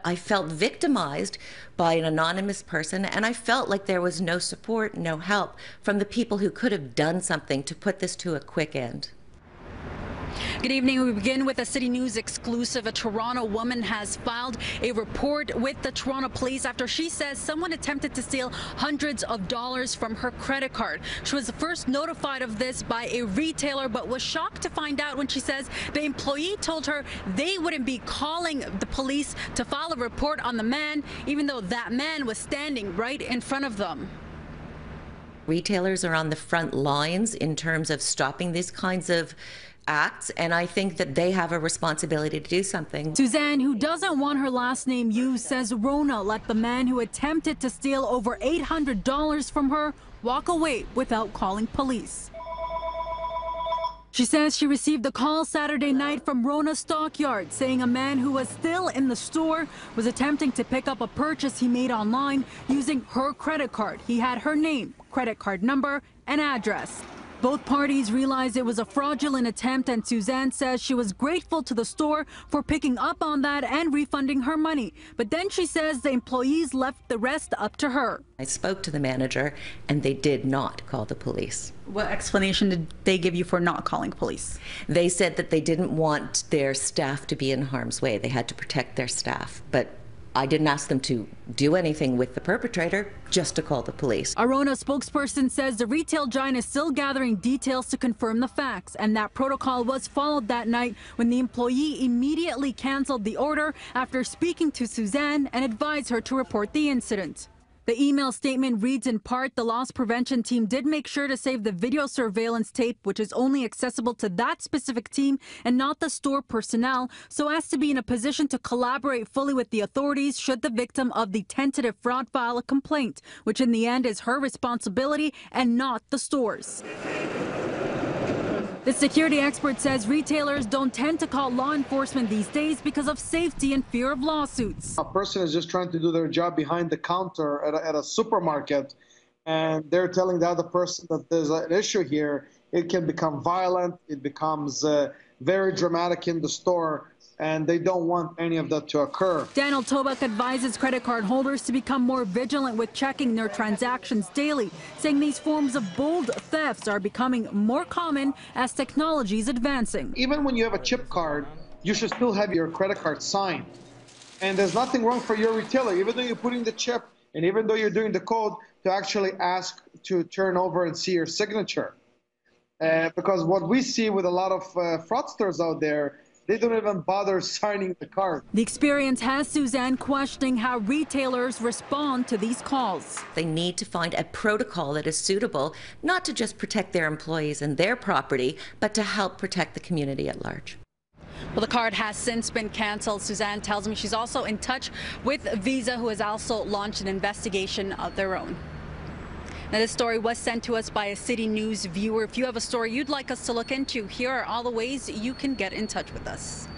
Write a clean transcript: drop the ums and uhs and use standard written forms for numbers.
I felt victimized by an anonymous person, and I felt like there was no support, no help from the people who could have done something to put this to a quick end. Good evening. We begin with a City News exclusive. A Toronto woman has filed a report with the Toronto Police after she says someone attempted to steal hundreds of dollars from her credit card. She was first notified of this by a retailer, but was shocked to find out when she says the employee told her they wouldn't be calling the police to file a report on the man, even though that man was standing right in front of them. Retailers are on the front lines in terms of stopping these kinds of acts, and I think that they have a responsibility to do something. Suzanne, who doesn't want her last name used, says Rona let the man who attempted to steal over $800 from her walk away without calling police. She says she received a call Saturday night from Rona Stockyard saying a man who was still in the store was attempting to pick up a purchase he made online using her credit card. He had her name, credit card number, and address. Both parties realized it was a fraudulent attempt, and Suzanne says she was grateful to the store for picking up on that and refunding her money. But then she says the employees left the rest up to her. I spoke to the manager, and they did not call the police. What explanation did they give you for not calling police? They said that they didn't want their staff to be in harm's way. They had to protect their staff. But I didn't ask them to do anything with the perpetrator, just to call the police. A Rona spokesperson says the retail giant is still gathering details to confirm the facts, and that protocol was followed that night when the employee immediately canceled the order after speaking to Suzanne and advised her to report the incident. The email statement reads in part, the loss prevention team did make sure to save the video surveillance tape, which is only accessible to that specific team and not the store personnel, so as to be in a position to collaborate fully with the authorities should the victim of the tentative fraud file a complaint, which in the end is her responsibility and not the store's. The security expert says retailers don't tend to call law enforcement these days because of safety and fear of lawsuits. A person is just trying to do their job behind the counter at a supermarket, and they're telling the other person that there's an issue here. It can become violent. It becomes very dramatic in the store, and they don't want any of that to occur. Daniel Tobak advises credit card holders to become more vigilant with checking their transactions daily, saying these forms of bold thefts are becoming more common as technology is advancing. Even when you have a chip card, you should still have your credit card signed. And there's nothing wrong for your retailer, even though you're putting the chip and even though you're doing the code, to actually ask to turn over and see your signature. Because what we see with a lot of fraudsters out there, they don't even bother signing the card. The experience has Suzanne questioning how retailers respond to these calls. They need to find a protocol that is suitable, not to just protect their employees and their property, but to help protect the community at large. Well, the card has since been canceled. Suzanne tells me she's also in touch with Visa, who has also launched an investigation of their own. Now, this story was sent to us by a City News viewer. If you have a story you'd like us to look into, here are all the ways you can get in touch with us.